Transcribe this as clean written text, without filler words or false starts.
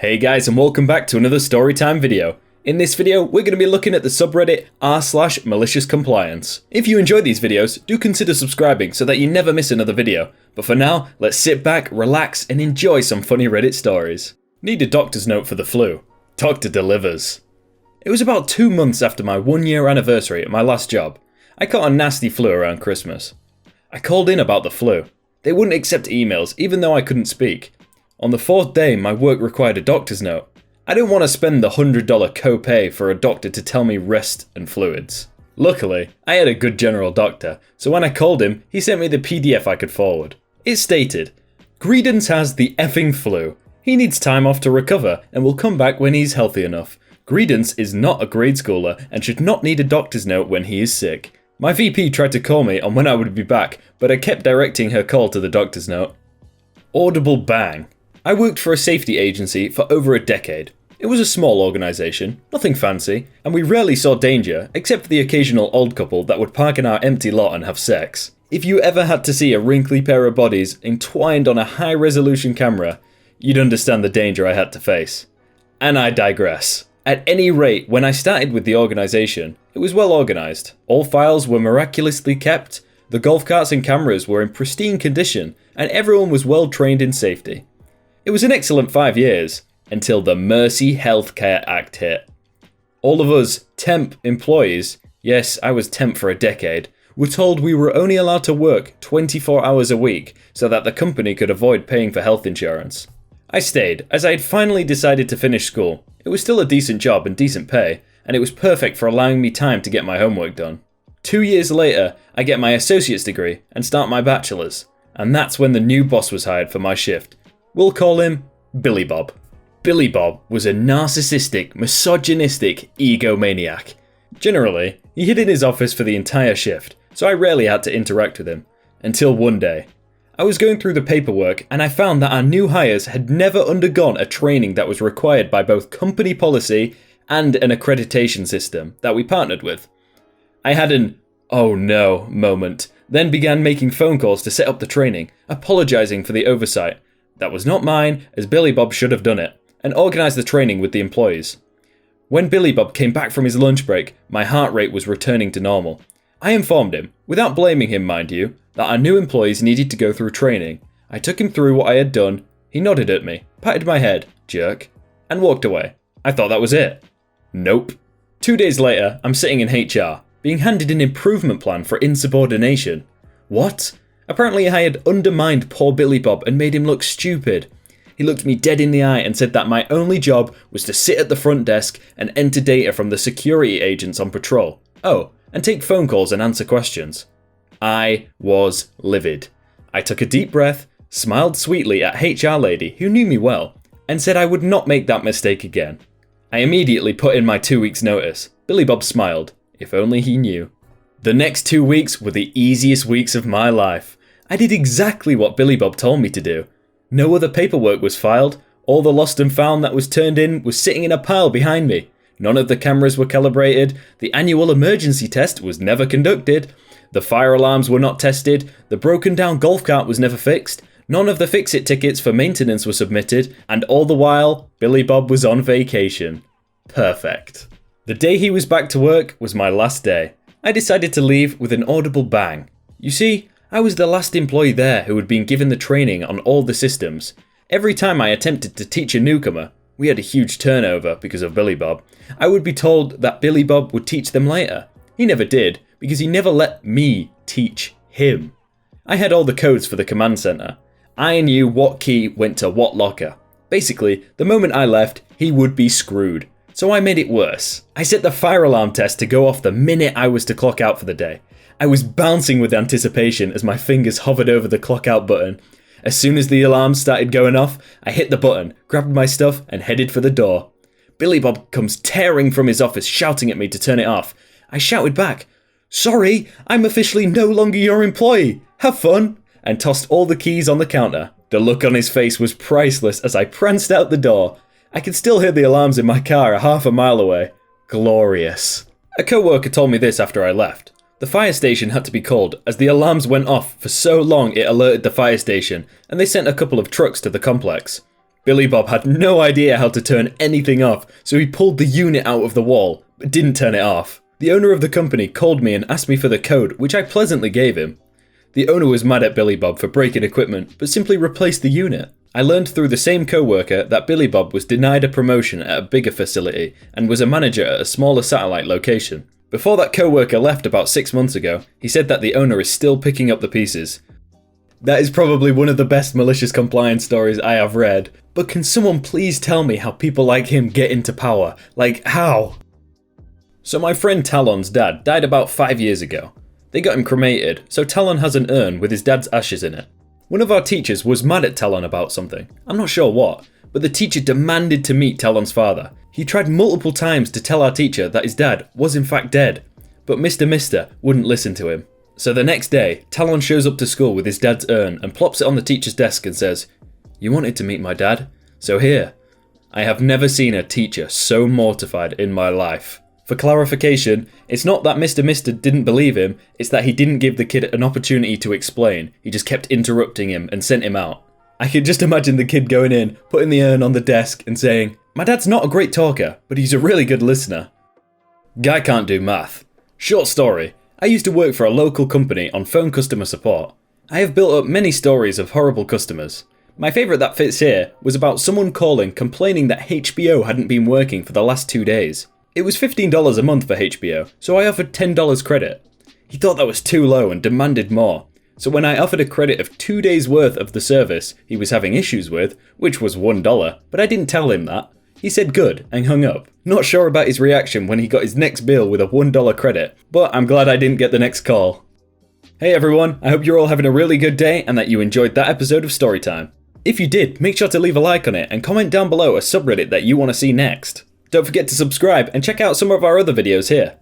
Hey guys, and welcome back to another Storytime video. In this video, we're going to be looking at the subreddit r/maliciouscompliance. If you enjoy these videos, do consider subscribing so that you never miss another video. But for now, let's sit back, relax, and enjoy some funny Reddit stories. Need a doctor's note for the flu. Doctor delivers. It was about 2 months after my 1-year anniversary at my last job. I caught a nasty flu around Christmas. I called in about the flu. They wouldn't accept emails, even though I couldn't speak. On the 4th day, my work required a doctor's note. I didn't want to spend the $100 copay for a doctor to tell me rest and fluids. Luckily, I had a good general doctor, so when I called him, he sent me the PDF I could forward. It stated, "Greedence has the effing flu. He needs time off to recover and will come back when he's healthy enough. Greedence is not a grade schooler and should not need a doctor's note when he is sick." My VP tried to call me on when I would be back, but I kept directing her call to the doctor's note. Audible bang. I worked for a safety agency for over a decade. It was a small organisation, nothing fancy, and we rarely saw danger except for the occasional old couple that would park in our empty lot and have sex. If you ever had to see a wrinkly pair of bodies entwined on a high-resolution camera, you'd understand the danger I had to face. And I digress. At any rate, when I started with the organisation, it was well organised. All files were miraculously kept, the golf carts and cameras were in pristine condition, and everyone was well trained in safety. It was an excellent 5 years, until the Mercy Healthcare Act hit. All of us temp employees, yes, I was temp for a decade, were told we were only allowed to work 24 hours a week so that the company could avoid paying for health insurance. I stayed, as I had finally decided to finish school. It was still a decent job and decent pay, and it was perfect for allowing me time to get my homework done. 2 years later, I get my associate's degree and start my bachelor's, and that's when the new boss was hired for my shift. We'll call him Billy Bob. Billy Bob was a narcissistic, misogynistic egomaniac. Generally, he hid in his office for the entire shift, so I rarely had to interact with him. Until one day. I was going through the paperwork and I found that our new hires had never undergone a training that was required by both company policy and an accreditation system that we partnered with. I had an "oh no" moment, then began making phone calls to set up the training, apologising for the oversight. That was not mine, as Billy Bob should have done it, and organised the training with the employees. When Billy Bob came back from his lunch break, my heart rate was returning to normal. I informed him, without blaming him mind you, that our new employees needed to go through training. I took him through what I had done, he nodded at me, patted my head, jerk, and walked away. I thought that was it. Nope. 2 days later, I'm sitting in HR, being handed an improvement plan for insubordination. What? Apparently I had undermined poor Billy Bob and made him look stupid. He looked me dead in the eye and said that my only job was to sit at the front desk and enter data from the security agents on patrol. Oh, and take phone calls and answer questions. I was livid. I took a deep breath, smiled sweetly at HR lady who knew me well, and said I would not make that mistake again. I immediately put in my 2 weeks notice. Billy Bob smiled, if only he knew. The next 2 weeks were the easiest weeks of my life. I did exactly what Billy Bob told me to do. No other paperwork was filed. All the lost and found that was turned in was sitting in a pile behind me. None of the cameras were calibrated. The annual emergency test was never conducted. The fire alarms were not tested. The broken down golf cart was never fixed. None of the fix-it tickets for maintenance were submitted. And all the while, Billy Bob was on vacation. Perfect. The day he was back to work was my last day. I decided to leave with an audible bang. You see, I was the last employee there who had been given the training on all the systems. Every time I attempted to teach a newcomer, we had a huge turnover because of Billy Bob, I would be told that Billy Bob would teach them later. He never did, because he never let me teach him. I had all the codes for the command center. I knew what key went to what locker. Basically, the moment I left, he would be screwed. So I made it worse. I set the fire alarm test to go off the minute I was to clock out for the day. I was bouncing with anticipation as my fingers hovered over the clock out button. As soon as the alarm started going off, I hit the button, grabbed my stuff, and headed for the door. Billy Bob comes tearing from his office, shouting at me to turn it off. I shouted back, "Sorry, I'm officially no longer your employee. Have fun," and tossed all the keys on the counter. The look on his face was priceless as I pranced out the door. I could still hear the alarms in my car a half a mile away. Glorious. A co-worker told me this after I left. The fire station had to be called as the alarms went off for so long it alerted the fire station, and they sent a couple of trucks to the complex. Billy Bob had no idea how to turn anything off, so he pulled the unit out of the wall, but didn't turn it off. The owner of the company called me and asked me for the code, which I pleasantly gave him. The owner was mad at Billy Bob for breaking equipment, but simply replaced the unit. I learned through the same co-worker that Billy Bob was denied a promotion at a bigger facility and was a manager at a smaller satellite location. Before that co-worker left about 6 months ago, he said that the owner is still picking up the pieces. That is probably one of the best malicious compliance stories I have read, but can someone please tell me how people like him get into power? Like, how? So my friend Talon's dad died about 5 years ago. They got him cremated, so Talon has an urn with his dad's ashes in it. One of our teachers was mad at Talon about something. I'm not sure what, but the teacher demanded to meet Talon's father. He tried multiple times to tell our teacher that his dad was in fact dead, but Mr. wouldn't listen to him. So the next day, Talon shows up to school with his dad's urn and plops it on the teacher's desk and says, "You wanted to meet my dad? So here." I have never seen a teacher so mortified in my life. For clarification, it's not that Mr. didn't believe him, it's that he didn't give the kid an opportunity to explain. He just kept interrupting him and sent him out. I can just imagine the kid going in, putting the urn on the desk and saying, "My dad's not a great talker, but he's a really good listener." Guy can't do math. Short story. I used to work for a local company on phone customer support. I have built up many stories of horrible customers. My favourite that fits here was about someone calling complaining that HBO hadn't been working for the last 2 days. It was $15 a month for HBO, so I offered $10 credit. He thought that was too low and demanded more. So when I offered a credit of 2 days worth of the service he was having issues with, which was $1, but I didn't tell him that, he said good and hung up. Not sure about his reaction when he got his next bill with a $1 credit, but I'm glad I didn't get the next call. Hey everyone, I hope you're all having a really good day and that you enjoyed that episode of Storytime. If you did, make sure to leave a like on it and comment down below a subreddit that you want to see next. Don't forget to subscribe and check out some of our other videos here.